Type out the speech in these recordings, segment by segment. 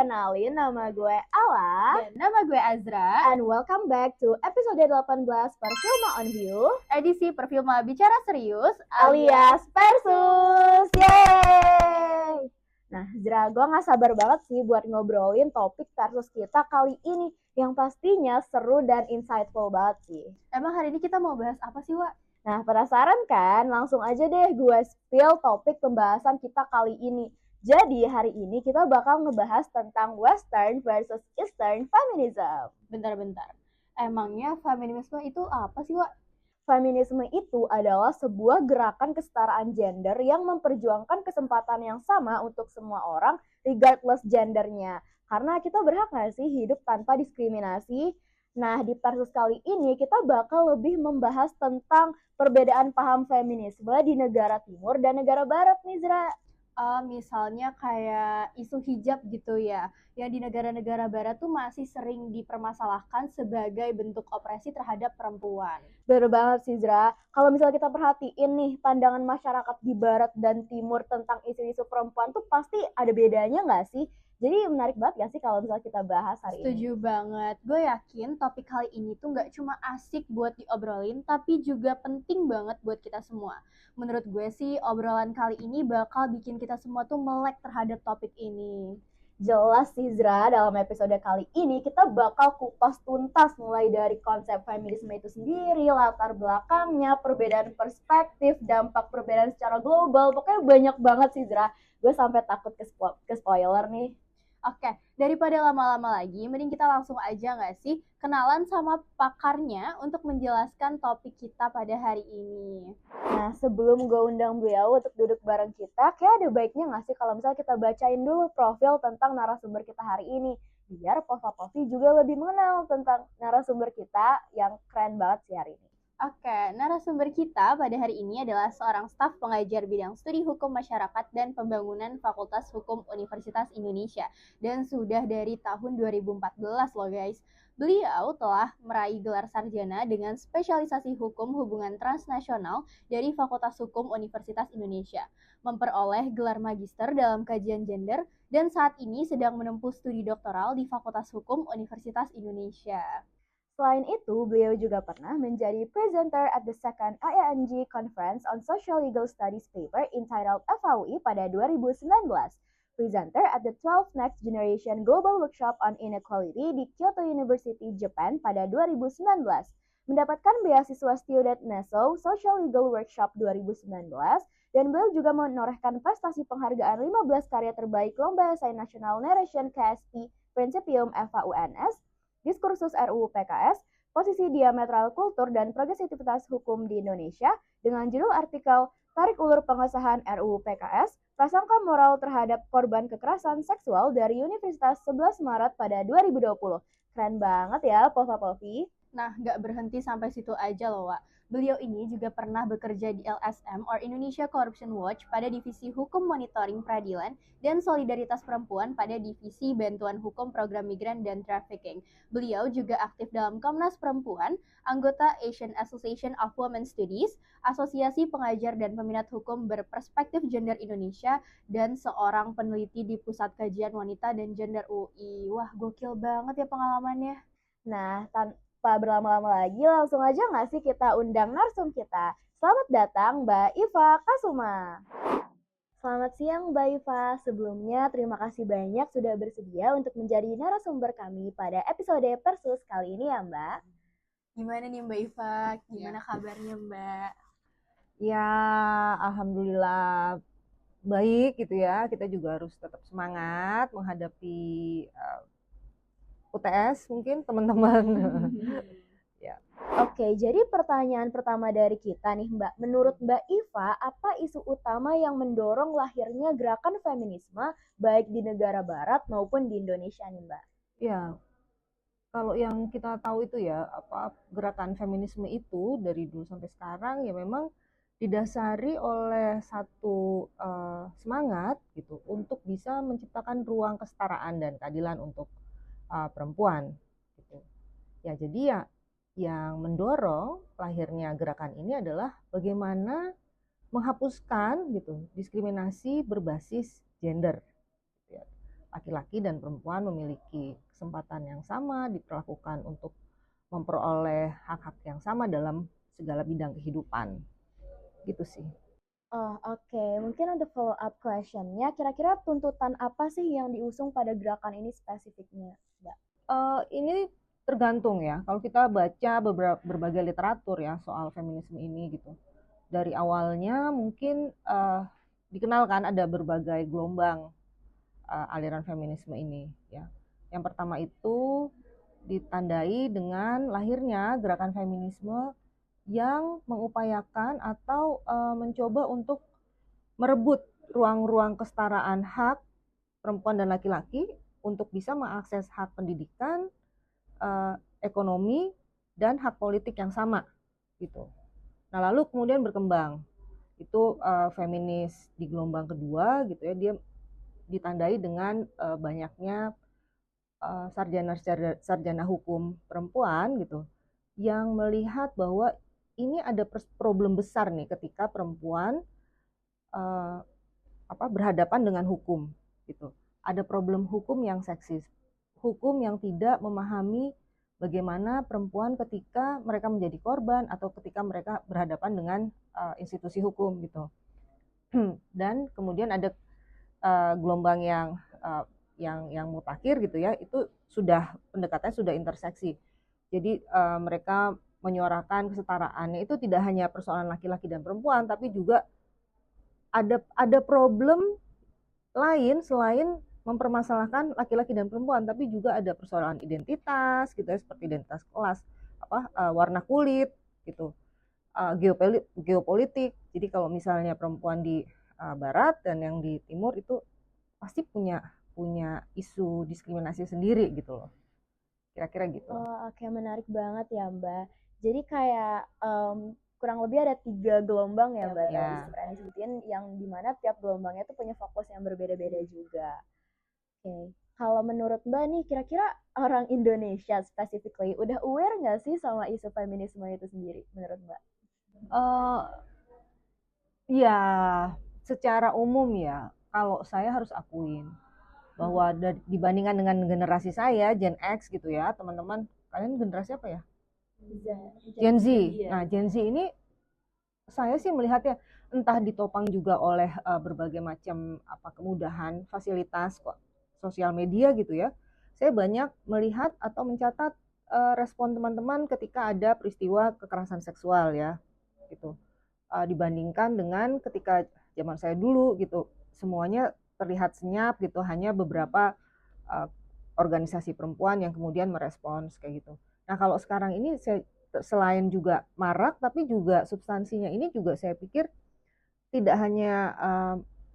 kenalin nama gue Ala Dan nama gue Azra. and welcome back to episode 18 Perfilma on View, Edisi Perfilma Bicara Serius alias Versus. Yeay! Nah, Zra, gue gak sabar banget sih buat ngobrolin topik versus kita kali ini yang pastinya seru dan insightful banget sih. Emang hari ini kita mau bahas apa sih, Wak? Nah, penasaran kan? Langsung aja deh gue spill topik pembahasan kita kali ini. Jadi hari ini kita bakal ngebahas tentang Western versus Eastern feminism. Bentar-bentar. Emangnya feminisme itu apa sih, Wak? Feminisme itu adalah sebuah gerakan kesetaraan gender yang memperjuangkan kesempatan yang sama untuk semua orang regardless gendernya. Karena kita berhak nggak sih hidup tanpa diskriminasi? Nah, di Versus kali ini kita bakal lebih membahas tentang perbedaan paham feminisme di negara timur dan negara barat nih, Zra. Misalnya kayak isu hijab gitu ya, yang di negara-negara barat tuh masih sering dipermasalahkan sebagai bentuk opresi terhadap perempuan. Bener banget sih, Zra. Kalau misalnya kita perhatiin nih, pandangan masyarakat di barat dan timur tentang isu-isu perempuan tuh pasti ada bedanya nggak sih? Jadi menarik banget gak sih kalau misalnya kita bahas hari ini? Setuju banget. Gue yakin topik kali ini tuh nggak cuma asik buat diobrolin, tapi juga penting banget buat kita semua. Menurut gue sih, obrolan kali ini bakal bikin kita semua tuh melek terhadap topik ini. Jelas sih, Zra, dalam episode kali ini kita bakal kupas tuntas mulai dari konsep feminisme itu sendiri, latar belakangnya, perbedaan perspektif, dampak perbedaan secara global. Pokoknya banyak banget sih, Zra. Gue sampai takut ke spoiler nih. Oke, daripada lama-lama lagi, mending kita langsung aja nggak sih kenalan sama pakarnya untuk menjelaskan topik kita pada hari ini. Nah, sebelum gue undang beliau untuk duduk bareng kita, kayak ada baiknya nggak sih kalau misalnya kita bacain dulu profil tentang narasumber kita hari ini. Biar Pova-Povi juga lebih mengenal tentang narasumber kita yang keren banget sih hari ini. Oke, narasumber kita pada hari ini adalah seorang staf pengajar bidang studi hukum masyarakat dan pembangunan Fakultas Hukum Universitas Indonesia. Dan sudah dari tahun 2014 loh guys. Beliau telah meraih gelar sarjana dengan spesialisasi hukum hubungan transnasional dari Fakultas Hukum Universitas Indonesia. Memperoleh gelar magister dalam kajian gender dan saat ini sedang menempuh studi doktoral di Fakultas Hukum Universitas Indonesia. Selain itu, beliau juga pernah menjadi presenter at the second IANG Conference on Social Legal Studies paper entitled FAUI pada 2019, presenter at the 12th Next Generation Global Workshop on Inequality di Kyoto University, Japan pada 2019, mendapatkan beasiswa Student NESO Social Legal Workshop 2019, dan beliau juga menorehkan prestasi penghargaan 15 karya terbaik Lomba Esai Nasional Narration KSP Principium FAUNS, Diskursus RUU PKS, posisi diametral kultur dan progresivitas hukum di Indonesia dengan judul artikel Tarik Ulur Pengesahan RUU PKS, Prasangka Moral Terhadap Korban Kekerasan Seksual dari Universitas 11 Maret pada 2020. Keren banget ya, Pova-Povi. Nah, nggak berhenti sampai situ aja loh, Wak. Beliau ini juga pernah bekerja di LSM or Indonesia Corruption Watch pada Divisi Hukum Monitoring Peradilan dan Solidaritas Perempuan pada Divisi Bantuan Hukum Program Migran dan Trafficking. Beliau juga aktif dalam Komnas Perempuan, anggota Asian Association of Women Studies, Asosiasi Pengajar dan Peminat Hukum Berperspektif Gender Indonesia, dan seorang peneliti di Pusat Kajian Wanita dan Gender UI. Wah, gokil banget ya pengalamannya. Nah, tanpa berlama-lama lagi, langsung aja nggak sih kita undang narsum kita. Selamat datang Mbak Iva Kasuma. Selamat siang Mbak Iva. Sebelumnya terima kasih banyak sudah bersedia untuk menjadi narasumber kami pada episode Versus kali ini ya Mbak. Gimana nih Mbak Iva? Gimana kabarnya Mbak? Ya, alhamdulillah baik gitu ya. Kita juga harus tetap semangat menghadapi UTS mungkin teman-teman. Oke, jadi pertanyaan pertama dari kita nih Mbak. Menurut Mbak Iva, apa isu utama yang mendorong lahirnya gerakan feminisme baik di negara barat maupun di Indonesia nih Mbak? Ya, kalau yang kita tahu itu ya, gerakan feminisme itu dari dulu sampai sekarang ya memang didasari oleh satu semangat gitu untuk bisa menciptakan ruang kesetaraan dan keadilan untuk perempuan gitu. Ya, jadi ya yang mendorong lahirnya gerakan ini adalah bagaimana menghapuskan gitu diskriminasi berbasis gender. laki-laki dan perempuan memiliki kesempatan yang sama, diperlakukan untuk memperoleh hak-hak yang sama dalam segala bidang kehidupan. Gitu sih. Oh, oke. Mungkin untuk follow up question-nya, kira-kira tuntutan apa sih yang diusung pada gerakan ini spesifiknya, Mbak? Ini tergantung ya. Kalau kita baca berbagai literatur ya soal feminisme ini gitu. Dari awalnya mungkin dikenalkan ada berbagai gelombang aliran feminisme ini ya. Yang pertama itu ditandai dengan lahirnya gerakan feminisme yang mengupayakan atau mencoba untuk merebut ruang-ruang kesetaraan hak perempuan dan laki-laki untuk bisa mengakses hak pendidikan, ekonomi, dan hak politik yang sama gitu. Nah lalu kemudian berkembang itu feminis di gelombang kedua gitu ya, dia ditandai dengan banyaknya sarjana hukum perempuan gitu yang melihat bahwa ini ada problem besar nih ketika perempuan berhadapan dengan hukum gitu. Ada problem hukum yang seksis, hukum yang tidak memahami bagaimana perempuan ketika mereka menjadi korban atau ketika mereka berhadapan dengan institusi hukum gitu. Dan kemudian ada gelombang yang mutakhir gitu ya, itu sudah pendekatannya sudah interseksi. Jadi mereka menyuarakan kesetaraannya itu tidak hanya persoalan laki-laki dan perempuan, tapi juga ada problem lain selain mempermasalahkan laki-laki dan perempuan, tapi juga ada persoalan identitas gitu ya, seperti identitas kelas, warna kulit gitu, geopolitik. Jadi kalau misalnya perempuan di barat dan yang di timur itu pasti punya isu diskriminasi sendiri gitu loh. Kira-kira gitu. Oh, oke, menarik banget ya, Mbak. Jadi kayak kurang lebih ada 3 gelombang ya, Mbak, Ya. tadi sebenarnya disebutin, yang dimana tiap gelombangnya tuh punya fokus yang berbeda-beda juga. Oke, kalau menurut Mbak nih, kira-kira orang Indonesia specifically udah aware nggak sih sama isu feminisme itu sendiri, menurut Mbak? Ya, secara umum ya, kalau saya harus akuin bahwa dibandingkan dengan generasi saya, Gen X gitu ya, teman-teman, kalian generasi apa ya? Gen Z. Nah, Gen Z ini saya sih melihatnya entah ditopang juga oleh berbagai macam kemudahan, fasilitas sosial media gitu ya. Saya banyak melihat atau mencatat respon teman-teman ketika ada peristiwa kekerasan seksual ya, gitu. Dibandingkan dengan ketika zaman saya dulu gitu, semuanya terlihat senyap gitu, hanya beberapa organisasi perempuan yang kemudian merespons kayak gitu. Nah kalau sekarang ini selain juga marak, tapi juga substansinya ini juga saya pikir tidak hanya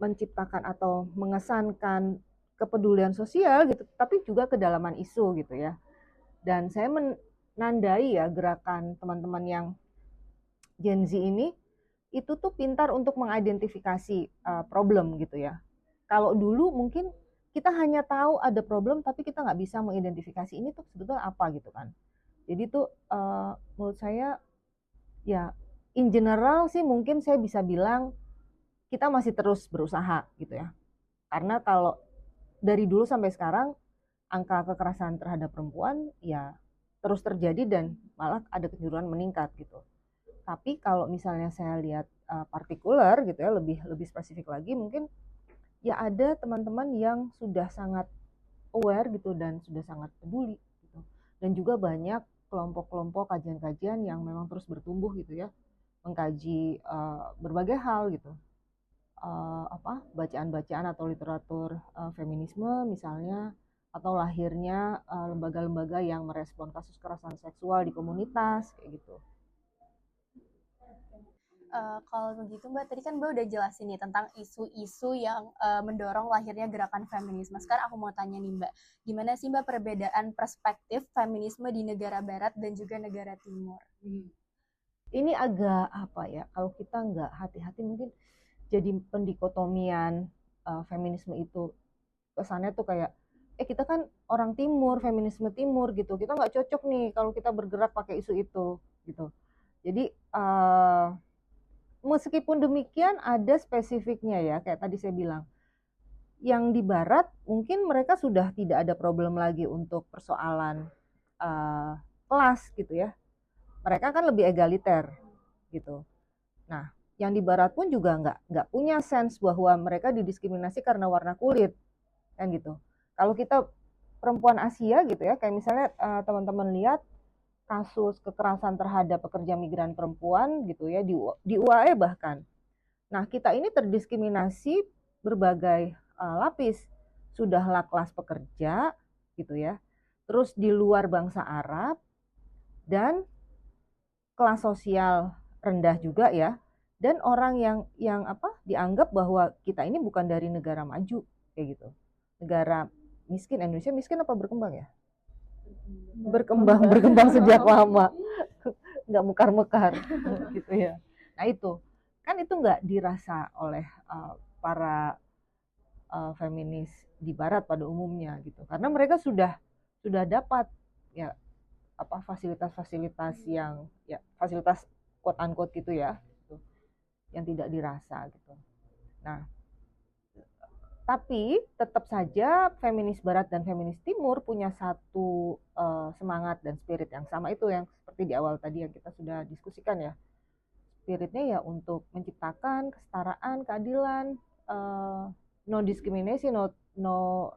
menciptakan atau mengesankan kepedulian sosial gitu, tapi juga kedalaman isu gitu ya. Dan saya menandai ya gerakan teman-teman yang Gen Z ini itu tuh pintar untuk mengidentifikasi problem gitu ya. Kalau dulu mungkin kita hanya tahu ada problem tapi kita nggak bisa mengidentifikasi ini tuh sebetulnya apa gitu kan. Jadi tuh menurut saya ya in general sih mungkin saya bisa bilang kita masih terus berusaha gitu ya. Karena kalau dari dulu sampai sekarang angka kekerasan terhadap perempuan ya terus terjadi dan malah ada kecenderungan meningkat gitu. Tapi kalau misalnya saya lihat partikular gitu ya, lebih spesifik lagi, mungkin ya ada teman-teman yang sudah sangat aware gitu dan sudah sangat peduli gitu. Dan juga banyak kelompok-kelompok kajian-kajian yang memang terus bertumbuh gitu ya, mengkaji berbagai hal gitu. Bacaan-bacaan atau literatur feminisme misalnya, atau lahirnya lembaga-lembaga yang merespon kasus kekerasan seksual di komunitas kayak gitu. Kalau begitu Mbak, tadi kan Mbak udah jelasin nih tentang isu-isu yang mendorong lahirnya gerakan feminisme. Sekarang aku mau tanya nih Mbak, gimana sih Mbak perbedaan perspektif feminisme di negara barat dan juga negara timur? Ini agak kalau kita nggak hati-hati mungkin jadi pendikotomian feminisme itu kesannya tuh kayak kita kan orang timur, feminisme timur gitu, kita nggak cocok nih kalau kita bergerak pakai isu itu gitu. Jadi meskipun demikian ada spesifiknya ya, kayak tadi saya bilang yang di barat mungkin mereka sudah tidak ada problem lagi untuk persoalan kelas gitu ya. Mereka kan lebih egaliter gitu. Nah, yang di barat pun juga nggak punya sense bahwa mereka didiskriminasi karena warna kulit kan gitu. Kalau kita perempuan Asia gitu ya, kayak misalnya teman-teman lihat kasus kekerasan terhadap pekerja migran perempuan gitu ya di UAE bahkan. Nah, kita ini terdiskriminasi berbagai lapis. Sudahlah kelas pekerja gitu ya. Terus di luar bangsa Arab dan kelas sosial rendah juga ya. Dan orang yang dianggap bahwa kita ini bukan dari negara maju kayak gitu. Negara miskin. Indonesia miskin apa berkembang ya? Berkembang sejak lama. Nggak mekar-mekar gitu ya. Nah itu kan itu nggak dirasa oleh para feminis di barat pada umumnya gitu, karena mereka sudah dapat ya fasilitas-fasilitas yang ya fasilitas quote unquote gitu ya gitu, yang tidak dirasa gitu. Nah tapi tetap saja feminis barat dan feminis timur punya satu semangat dan spirit yang sama, itu yang seperti di awal tadi yang kita sudah diskusikan ya. Spiritnya ya untuk menciptakan kesetaraan, keadilan, no discrimination, no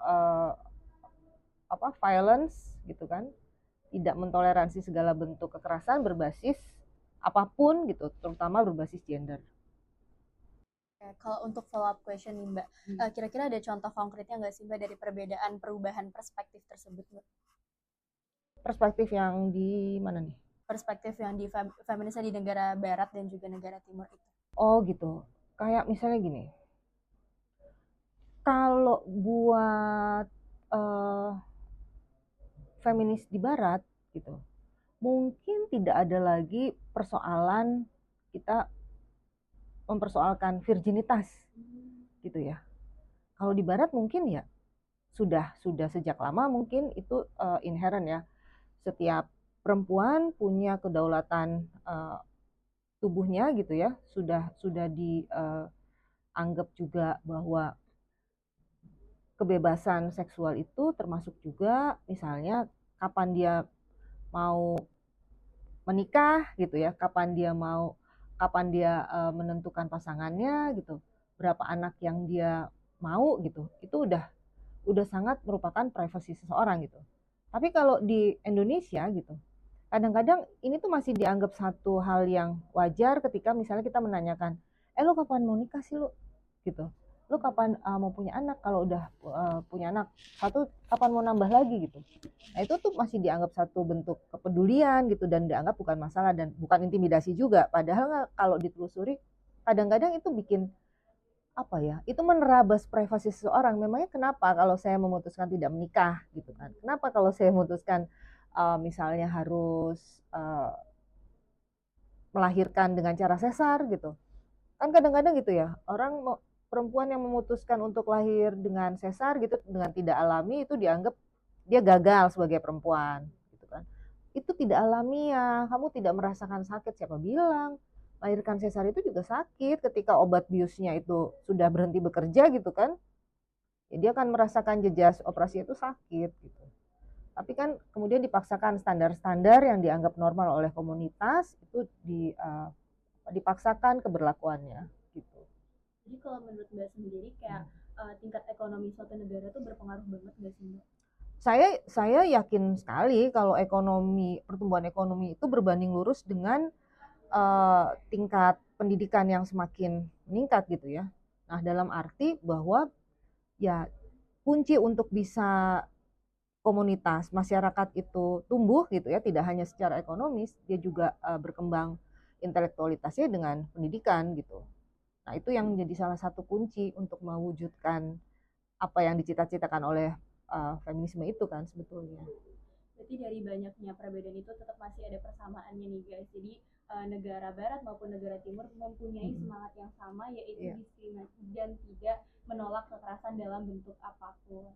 violence gitu kan, tidak mentoleransi segala bentuk kekerasan berbasis apapun gitu, terutama berbasis gender. Kalau untuk follow up question nih Mbak, kira-kira ada contoh konkretnya nggak sih Mbak dari perubahan perspektif tersebut Mbak? Perspektif yang di mana nih? Perspektif yang di feminisme di negara barat dan juga negara timur itu. Oh gitu, kayak misalnya gini, kalau buat feminis di barat gitu, mungkin tidak ada lagi persoalan kita mempersoalkan virginitas gitu ya. Kalau di barat mungkin ya sudah sejak lama mungkin itu inherent ya. Setiap perempuan punya kedaulatan tubuhnya gitu ya, sudah dianggap juga bahwa kebebasan seksual itu termasuk juga misalnya kapan dia mau menikah gitu ya, kapan dia menentukan pasangannya gitu, berapa anak yang dia mau gitu, itu udah sangat merupakan privasi seseorang gitu. Tapi kalau di Indonesia gitu, kadang-kadang ini tuh masih dianggap satu hal yang wajar ketika misalnya kita menanyakan, lo kapan mau nikah sih lo gitu, lo kapan mau punya anak, kalau udah punya anak satu kapan mau nambah lagi gitu. Nah itu tuh masih dianggap satu bentuk kepedulian gitu, dan dianggap bukan masalah dan bukan intimidasi juga, padahal kalau ditelusuri kadang-kadang itu bikin apa ya, itu menerabas privasi seseorang. Memangnya kenapa kalau saya memutuskan tidak menikah gitu kan, kenapa kalau saya memutuskan misalnya harus melahirkan dengan cara sesar gitu kan, kadang-kadang gitu ya, orang perempuan yang memutuskan untuk lahir dengan sesar gitu, dengan tidak alami, itu dianggap dia gagal sebagai perempuan gitu kan. Itu tidak alamiah, kamu tidak merasakan sakit, siapa bilang melahirkan sesar itu juga sakit ketika obat biusnya itu sudah berhenti bekerja gitu kan, ya dia akan merasakan jejas operasi itu sakit gitu. Tapi kan kemudian dipaksakan standar-standar yang dianggap normal oleh komunitas itu dipaksakan keberlakuannya gitu. Jadi kalau menurut Mbak sendiri kayak tingkat ekonomi suatu negara tuh berpengaruh banget nggak sih Mbak? Saya yakin sekali kalau pertumbuhan ekonomi itu berbanding lurus dengan tingkat pendidikan yang semakin meningkat gitu ya. Nah, dalam arti bahwa ya kunci untuk bisa komunitas masyarakat itu tumbuh gitu ya, tidak hanya secara ekonomis, dia juga berkembang intelektualitasnya dengan pendidikan gitu. Nah, itu yang menjadi salah satu kunci untuk mewujudkan apa yang dicita-citakan oleh feminisme itu kan sebetulnya. Berarti dari banyaknya perbedaan itu tetap masih ada persamaannya nih guys. Jadi negara barat maupun negara timur mempunyai semangat yang sama, yaitu diskriminasi dan tidak menolak kekerasan dalam bentuk apapun.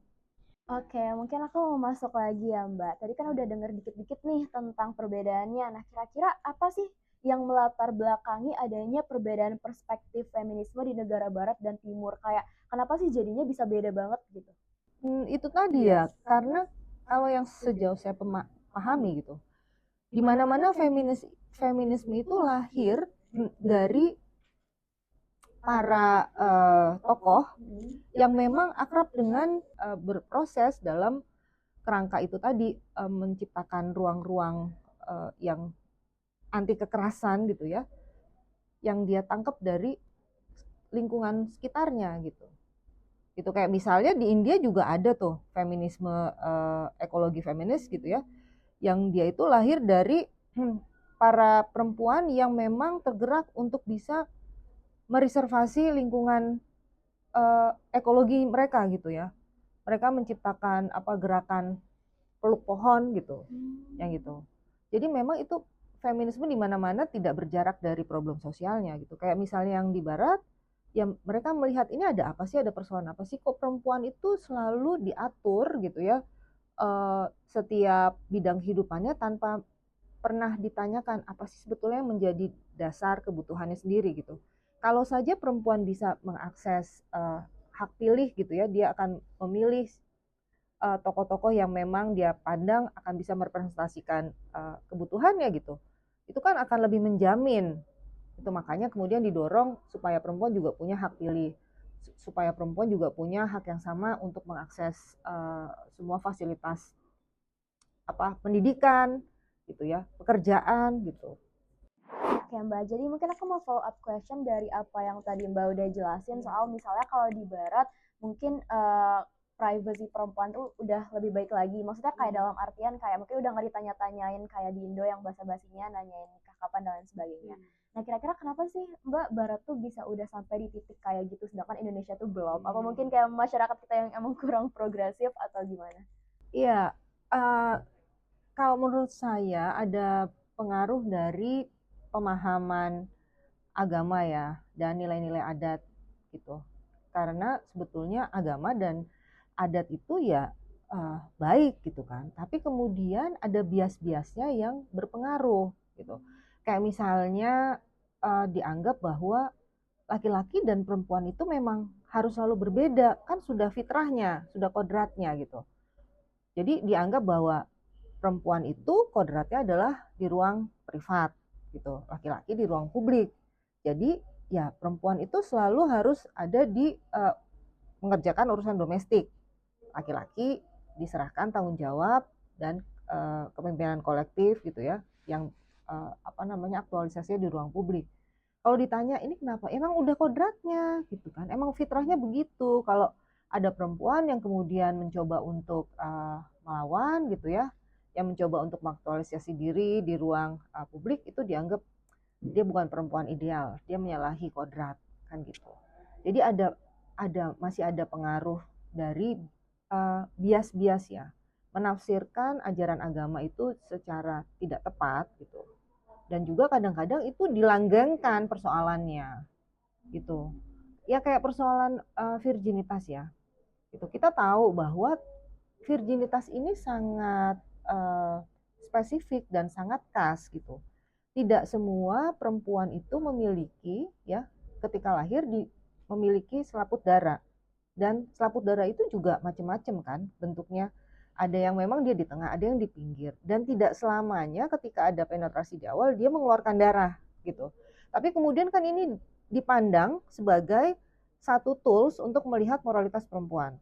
Oke, mungkin aku mau masuk lagi ya Mbak. Tadi kan udah denger dikit-dikit nih tentang perbedaannya. Nah, kira-kira apa sih yang melatar belakangi adanya perbedaan perspektif feminisme di negara barat dan timur. Kayak kenapa sih jadinya bisa beda banget gitu? Itu tadi ya, karena kalau yang sejauh saya pahami gitu, di mana-mana feminisme itu lahir dari para tokoh yang memang akrab dengan berproses dalam kerangka itu tadi, menciptakan ruang-ruang yang anti kekerasan gitu ya, yang dia tangkap dari lingkungan sekitarnya gitu. Itu kayak misalnya di India juga ada tuh feminisme, ekologi feminis gitu ya, yang dia itu lahir dari para perempuan yang memang tergerak untuk bisa mereservasi lingkungan ekologi mereka gitu ya. Mereka menciptakan gerakan peluk pohon gitu, yang gitu. Jadi memang itu feminisme di mana-mana tidak berjarak dari problem sosialnya gitu. Kayak misalnya yang di barat, ya mereka melihat ini ada apa sih, ada persoalan apa sih, kok perempuan itu selalu diatur gitu ya, setiap bidang kehidupannya tanpa pernah ditanyakan apa sih sebetulnya yang menjadi dasar kebutuhannya sendiri gitu. Kalau saja perempuan bisa mengakses hak pilih gitu ya, dia akan memilih tokoh-tokoh yang memang dia pandang akan bisa merepresentasikan kebutuhannya gitu. Itu kan akan lebih menjamin. Itu makanya kemudian didorong supaya perempuan juga punya hak pilih, supaya perempuan juga punya hak yang sama untuk mengakses semua fasilitas pendidikan gitu ya, pekerjaan gitu. Oke Mbak, jadi mungkin aku mau follow up question dari apa yang tadi Mbak udah jelasin soal misalnya kalau di Barat mungkin privacy perempuan tuh udah lebih baik lagi. Maksudnya kayak dalam artian kayak mungkin udah nggak ditanya-tanyain kayak di Indo yang basa-basinya nanyain nikah kapan dan lain sebagainya. Nah kira-kira kenapa sih Mbak Barat tuh bisa udah sampai di titik kayak gitu sedangkan Indonesia tuh belum? Apa mungkin kayak masyarakat kita yang emang kurang progresif atau gimana? Iya, kalau menurut saya ada pengaruh dari pemahaman agama ya dan nilai-nilai adat gitu. Karena sebetulnya agama dan adat itu ya baik gitu kan. Tapi kemudian ada bias-biasnya yang berpengaruh gitu. Kayak misalnya dianggap bahwa laki-laki dan perempuan itu memang harus selalu berbeda, kan sudah fitrahnya, sudah kodratnya gitu. Jadi dianggap bahwa perempuan itu kodratnya adalah di ruang privat gitu, laki-laki di ruang publik. Jadi ya perempuan itu selalu harus ada di mengerjakan urusan domestik, laki-laki diserahkan tanggung jawab dan kepemimpinan kolektif gitu ya, yang aktualisasinya di ruang publik. Kalau ditanya ini kenapa, emang udah kodratnya gitu kan, emang fitrahnya begitu. Kalau ada perempuan yang kemudian mencoba untuk melawan gitu ya, yang mencoba untuk mengaktualisasi diri di ruang publik, itu dianggap dia bukan perempuan ideal, dia menyalahi kodrat kan gitu. Jadi masih ada pengaruh dari bias-bias ya, menafsirkan ajaran agama itu secara tidak tepat gitu. Dan juga kadang-kadang itu dilanggengkan persoalannya gitu. Ya kayak persoalan virginitas ya. Gitu. Kita tahu bahwa virginitas ini sangat spesifik dan sangat khas gitu. Tidak semua perempuan itu memiliki ya ketika lahir memiliki selaput darah. Dan selaput darah itu juga macam-macam kan bentuknya. Ada yang memang dia di tengah, ada yang di pinggir. Dan tidak selamanya ketika ada penetrasi di awal dia mengeluarkan darah gitu. Tapi kemudian kan ini dipandang sebagai satu tools untuk melihat moralitas perempuan.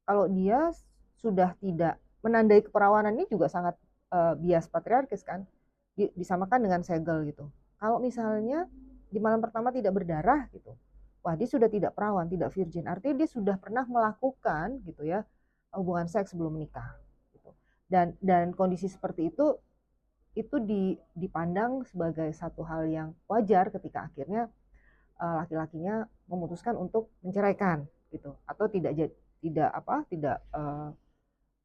Kalau dia sudah tidak menandai keperawanan, ini juga sangat bias patriarkis kan, disamakan dengan segel gitu. Kalau misalnya di malam pertama tidak berdarah gitu, wah dia sudah tidak perawan, tidak virgin, artinya dia sudah pernah melakukan gitu ya hubungan seks sebelum menikah gitu. Dan kondisi seperti itu dipandang sebagai satu hal yang wajar ketika akhirnya laki-lakinya memutuskan untuk menceraikan gitu, atau tidak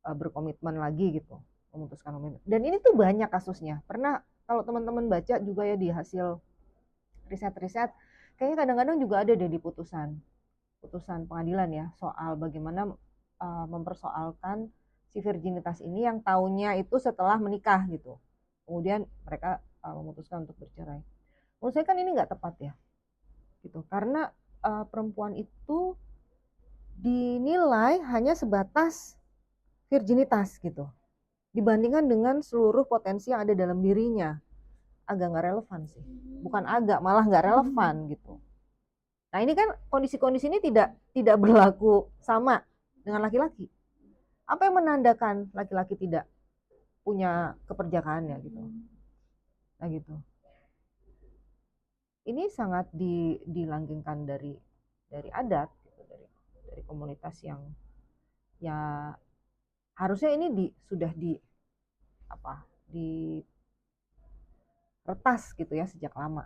berkomitmen lagi gitu, memutuskan komitmen. Dan ini tuh banyak kasusnya. Pernah kalau teman-teman baca juga ya di hasil riset-riset, kayaknya kadang-kadang juga ada deh di putusan pengadilan ya soal bagaimana mempersoalkan si virginitas ini yang taunya itu setelah menikah gitu. Kemudian mereka memutuskan untuk bercerai. Menurut saya kan ini nggak tepat ya, gitu. Karena perempuan itu dinilai hanya sebatas virginitas gitu, dibandingkan dengan seluruh potensi yang ada dalam dirinya. Agak nggak relevan sih, bukan agak, malah nggak relevan gitu. Nah ini kan kondisi-kondisi ini tidak berlaku sama dengan laki-laki. Apa yang menandakan laki-laki tidak punya keperjakaannya gitu? Nah gitu. Ini sangat dilanggengkan dari adat, gitu, dari komunitas yang ya harusnya ini sudah diretas gitu ya sejak lama.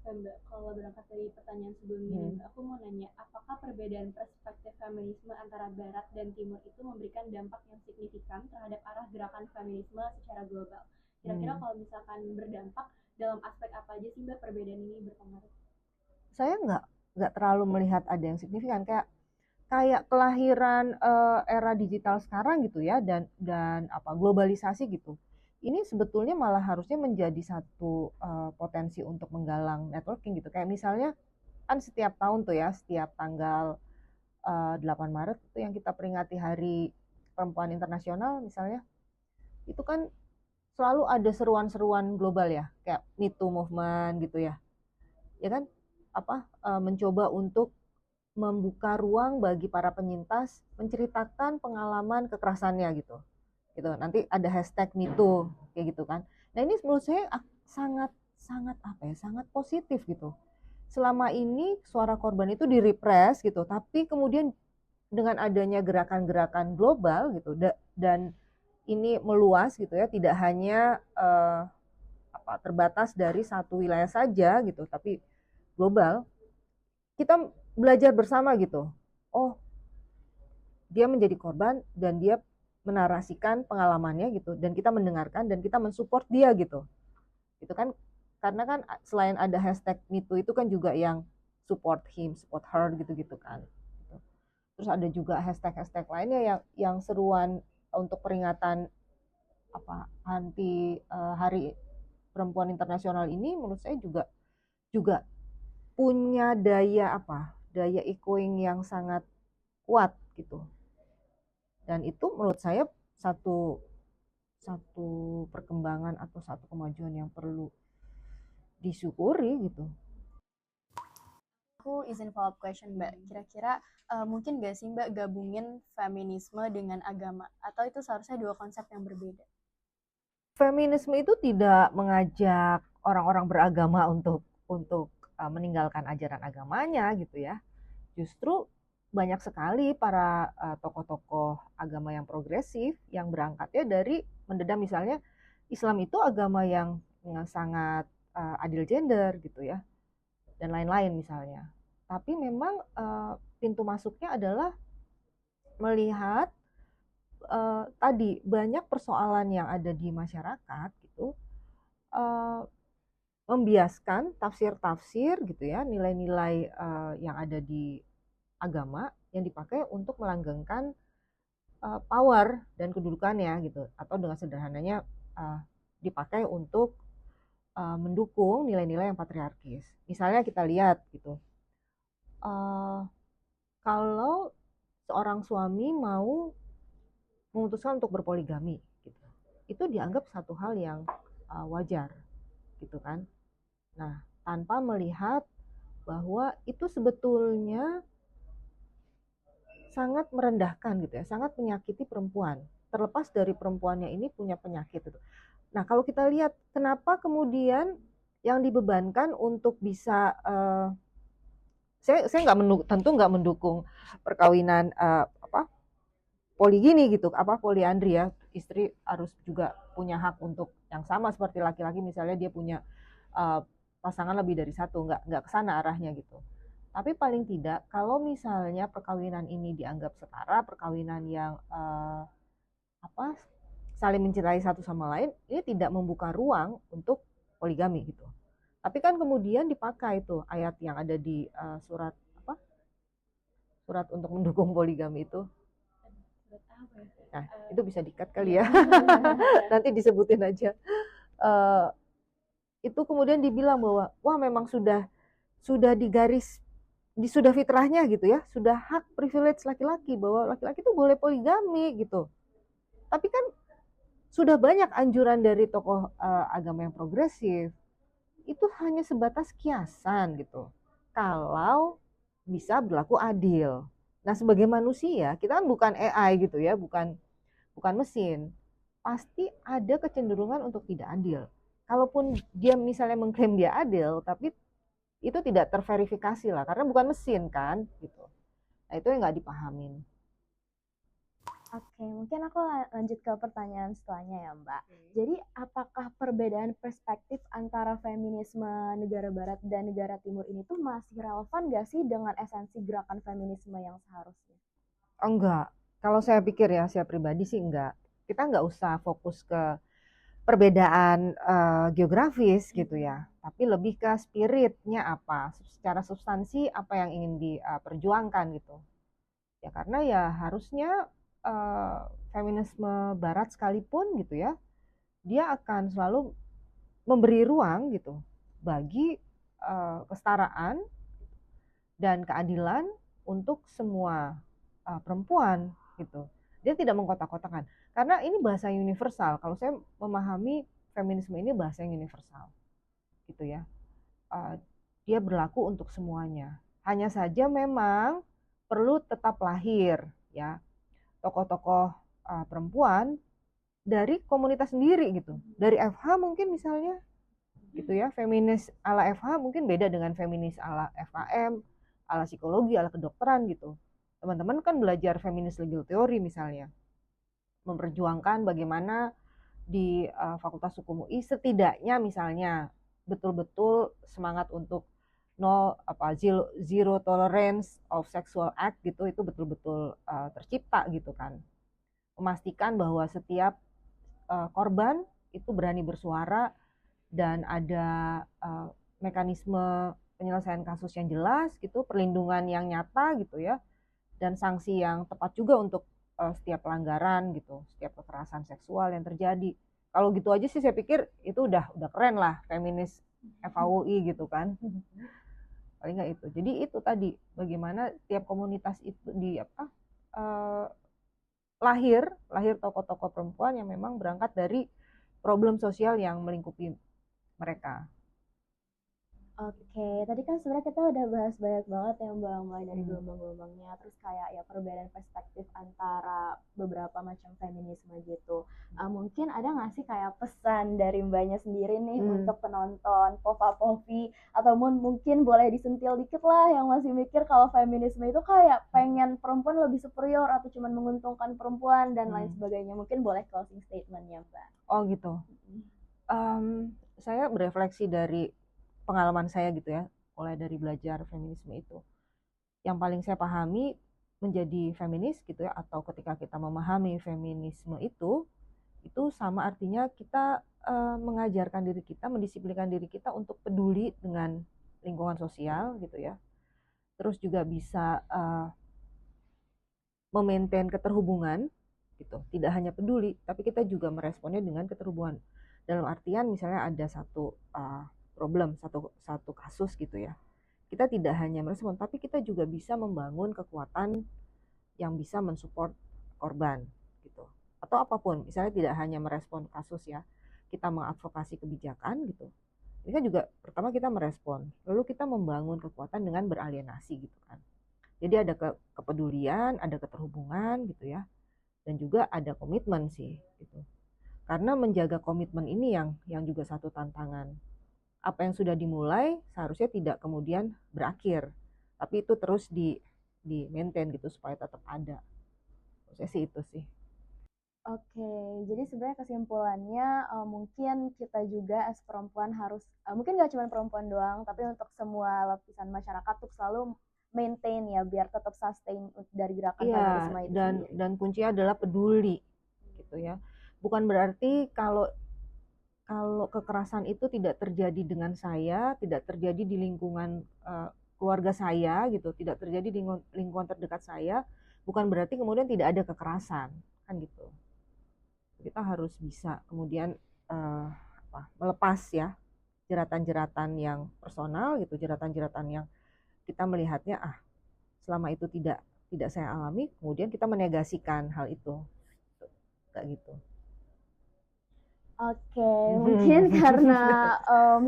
Mbak, kalau berangkat dari pertanyaan sebelumnya, Mbak, aku mau nanya, apakah perbedaan perspektif feminisme antara Barat dan Timur itu memberikan dampak yang signifikan terhadap arah gerakan feminisme secara global? Kira-kira kalau misalkan berdampak, dalam aspek apa aja sih Mbak perbedaan ini berpengaruh? Saya nggak terlalu melihat ada yang signifikan, kayak kelahiran era digital sekarang gitu ya, dan globalisasi gitu. Ini sebetulnya malah harusnya menjadi satu potensi untuk menggalang networking gitu. Kayak misalnya kan setiap tahun tuh ya, setiap tanggal 8 Maret itu yang kita peringati Hari Perempuan Internasional misalnya, itu kan selalu ada seruan-seruan global ya, kayak Me Too movement gitu ya. Ya kan, mencoba untuk membuka ruang bagi para penyintas menceritakan pengalaman kekerasannya gitu. Nanti ada hashtag #MeToo kayak gitu kan. Nah ini menurut saya sangat sangat positif gitu. Selama ini suara korban itu direpress gitu, tapi kemudian dengan adanya gerakan-gerakan global gitu dan ini meluas gitu ya, tidak hanya terbatas dari satu wilayah saja gitu, tapi global. Kita belajar bersama gitu. Oh, dia menjadi korban dan dia menarasikan pengalamannya gitu, dan kita mendengarkan dan kita mensupport dia gitu. Itu kan karena kan selain ada hashtag #MeToo itu kan juga yang support him, support her gitu-gitu kan. Terus ada juga hashtag lainnya yang seruan untuk peringatan anti Hari Perempuan Internasional ini menurut saya juga punya daya echoing yang sangat kuat gitu. Dan itu menurut saya satu perkembangan atau satu kemajuan yang perlu disyukuri gitu. Aku izin follow up question Mbak, kira-kira mungkin gak sih Mbak gabungin feminisme dengan agama, atau itu seharusnya dua konsep yang berbeda? Feminisme itu tidak mengajak orang-orang beragama untuk meninggalkan ajaran agamanya gitu ya. Justru banyak sekali para tokoh-tokoh agama yang progresif yang berangkatnya dari mendedam, misalnya Islam itu agama yang sangat adil gender gitu ya, dan lain-lain misalnya. Tapi memang pintu masuknya adalah melihat tadi banyak persoalan yang ada di masyarakat gitu, membiaskan tafsir-tafsir gitu ya, nilai-nilai yang ada di agama yang dipakai untuk melanggengkan power dan kedudukannya gitu, atau dengan sederhananya dipakai untuk mendukung nilai-nilai yang patriarkis. Misalnya kita lihat gitu, kalau seorang suami mau memutuskan untuk berpoligami gitu, itu dianggap satu hal yang wajar gitu kan. Nah, tanpa melihat bahwa itu sebetulnya sangat merendahkan gitu ya, sangat menyakiti perempuan, terlepas dari perempuannya ini punya penyakit itu. Nah, kalau kita lihat kenapa kemudian yang dibebankan untuk bisa saya tentu nggak mendukung perkawinan poligini gitu, poliandri ya, istri harus juga punya hak untuk yang sama seperti laki-laki, misalnya dia punya pasangan lebih dari satu, nggak kesana arahnya gitu. Tapi paling tidak kalau misalnya perkawinan ini dianggap setara, perkawinan yang saling mencintai satu sama lain, ini tidak membuka ruang untuk poligami gitu. Tapi kan kemudian dipakai tuh ayat yang ada di surat untuk mendukung poligami itu. Nah, itu bisa di-cut kali ya. Nanti disebutin aja. eh, itu kemudian dibilang bahwa wah memang sudah digaris sudah fitrahnya gitu ya, sudah hak privilege laki-laki bahwa laki-laki itu boleh poligami gitu. Tapi kan sudah banyak anjuran dari tokoh agama yang progresif, itu hanya sebatas kiasan gitu. Kalau bisa berlaku adil. Nah, sebagai manusia, kita kan bukan AI gitu ya, bukan mesin. Pasti ada kecenderungan untuk tidak adil. Kalaupun dia misalnya mengklaim dia adil, tapi itu tidak terverifikasi lah, karena bukan mesin kan, gitu. Nah, itu yang nggak dipahamin. Oke, mungkin aku lanjut ke pertanyaan setelahnya ya, Mbak. Jadi, apakah perbedaan perspektif antara feminisme negara barat dan negara timur ini tuh masih relevan nggak sih dengan esensi gerakan feminisme yang seharusnya? Oh, enggak. Kalau saya pikir ya, saya pribadi sih enggak. Kita enggak usah fokus ke perbedaan geografis gitu ya, tapi lebih ke spiritnya apa, secara substansi apa yang ingin diperjuangkan gitu. Ya karena ya harusnya feminisme barat sekalipun gitu ya, dia akan selalu memberi ruang gitu bagi kesetaraan dan keadilan untuk semua perempuan gitu. Dia tidak mengkotak-kotakan. Karena ini bahasa universal. Kalau saya memahami feminisme ini bahasa yang universal. Gitu ya. Dia berlaku untuk semuanya. Hanya saja memang perlu tetap lahir ya tokoh-tokoh perempuan dari komunitas sendiri gitu. Dari FH mungkin misalnya gitu ya, feminis ala FH mungkin beda dengan feminis ala FKM, ala psikologi, ala kedokteran gitu. Teman-teman kan belajar feminis legal theory misalnya, memperjuangkan bagaimana di Fakultas Hukum UI setidaknya misalnya betul-betul semangat untuk zero tolerance of sexual act gitu, itu betul-betul tercipta gitu kan, memastikan bahwa setiap korban itu berani bersuara dan ada mekanisme penyelesaian kasus yang jelas gitu, perlindungan yang nyata gitu ya, dan sanksi yang tepat juga untuk setiap pelanggaran gitu, setiap kekerasan seksual yang terjadi. Kalau gitu aja sih saya pikir itu udah keren lah feminis FAUI gitu kan. Paling nggak itu. Jadi itu tadi bagaimana tiap komunitas itu lahir tokoh-tokoh perempuan yang memang berangkat dari problem sosial yang melingkupi mereka. Oke, tadi kan sebenarnya kita udah bahas banyak banget ya Mbak, mulai dari gelombang-gelombangnya, terus kayak ya perbedaan perspektif antara beberapa macam feminisme gitu. Mungkin ada nggak sih kayak pesan dari Mbaknya sendiri nih untuk penonton, Pova-Povi, atau mungkin boleh disentil dikit lah yang masih mikir kalau feminisme itu kayak pengen perempuan lebih superior atau cuma menguntungkan perempuan dan lain sebagainya. Mungkin boleh closing statement-nya Mbak. Oh gitu. Saya berefleksi dari pengalaman saya gitu ya, mulai dari belajar feminisme itu. Yang paling saya pahami menjadi feminis gitu ya, atau ketika kita memahami feminisme itu sama artinya kita mengajarkan diri kita, mendisiplinkan diri kita untuk peduli dengan lingkungan sosial gitu ya. Terus juga bisa memaintain keterhubungan gitu. Tidak hanya peduli, tapi kita juga meresponnya dengan keterhubungan. Dalam artian misalnya ada satu problem, satu kasus gitu ya. Kita tidak hanya merespon, tapi kita juga bisa membangun kekuatan yang bisa mensupport korban gitu. Atau apapun, misalnya tidak hanya merespon kasus ya, kita mengadvokasi kebijakan gitu. Ini kan juga pertama kita merespon, lalu kita membangun kekuatan dengan beralienasi gitu kan. Jadi ada kepedulian, ada keterhubungan gitu ya, dan juga ada komitmen sih gitu. Karena menjaga komitmen ini yang juga satu tantangan. Apa yang sudah dimulai seharusnya tidak kemudian berakhir, tapi itu terus di maintain gitu supaya tetap ada. Saya sih itu sih. Oke, jadi sebenarnya kesimpulannya mungkin kita juga as perempuan harus, mungkin nggak cuma perempuan doang, tapi untuk semua lapisan masyarakat tuh selalu maintain ya, biar tetap sustain dari gerakan feminisme itu sendiri. Dan kuncinya adalah peduli gitu ya. Bukan berarti kalau kekerasan itu tidak terjadi dengan saya, tidak terjadi di lingkungan keluarga saya gitu, tidak terjadi di lingkungan terdekat saya, bukan berarti kemudian tidak ada kekerasan kan gitu. Kita harus bisa kemudian melepas ya jeratan-jeratan yang personal gitu, jeratan-jeratan yang kita melihatnya selama itu tidak saya alami, kemudian kita menegasikan hal itu, kayak gitu. Oke, mungkin karena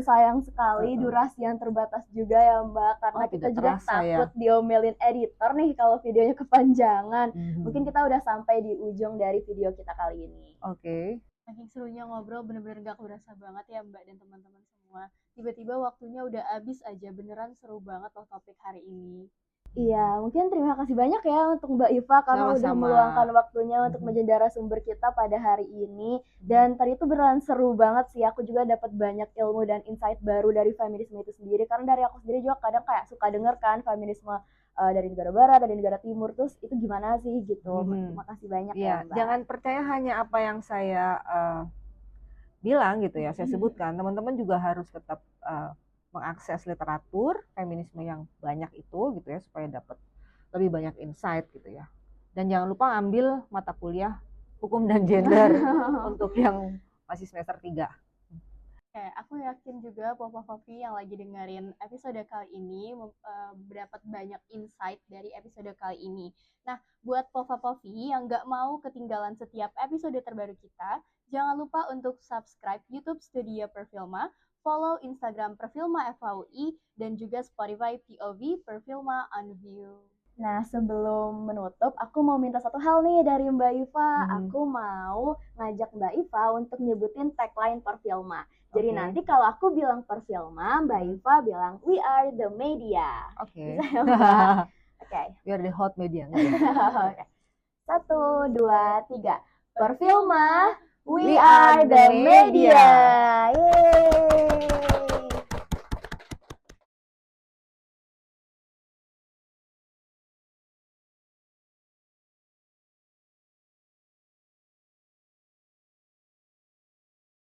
sayang sekali durasi yang terbatas juga ya Mbak, karena kita juga takut diomelin editor nih kalau videonya kepanjangan. Mungkin kita udah sampai di ujung dari video kita kali ini. Oke. Saking serunya ngobrol, bener-bener gak kerasa banget ya Mbak dan teman-teman semua. Tiba-tiba waktunya udah habis aja, beneran seru banget loh topik hari ini. Iya, mungkin terima kasih banyak ya untuk Mbak Iva karena udah meluangkan waktunya untuk menjadi narasumber kita pada hari ini. Dan tadi itu beneran seru banget sih, aku juga dapat banyak ilmu dan insight baru dari feminisme itu sendiri. Karena dari aku sendiri juga kadang kayak suka denger kan feminisme dari negara barat, dari negara timur, terus itu gimana sih gitu. Terima kasih banyak ya Mbak. Jangan percaya hanya apa yang saya bilang gitu ya, saya sebutkan. Teman-teman juga harus tetap mengakses literatur feminisme yang banyak itu gitu ya, supaya dapat lebih banyak insight gitu ya. Dan jangan lupa ambil mata kuliah hukum dan gender untuk yang masih semester 3. Oke, aku yakin juga Popovi yang lagi dengerin episode kali ini dapat banyak insight dari episode kali ini. Nah, buat Popovi yang nggak mau ketinggalan setiap episode terbaru kita, jangan lupa untuk subscribe YouTube Studio Perfilma, follow Instagram Perfilma FAUI, dan juga Spotify POV Perfilma on View. Nah, sebelum menutup, aku mau minta satu hal nih dari Mbak Iva. Aku mau ngajak Mbak Iva untuk nyebutin tagline Perfilma. Jadi nanti kalau aku bilang Perfilma, Mbak Iva bilang we are the media. Oke. Bisa ya Mbak? Oke. We are the hot media. Oke. 1, 2, 3. Perfilma, we are the media.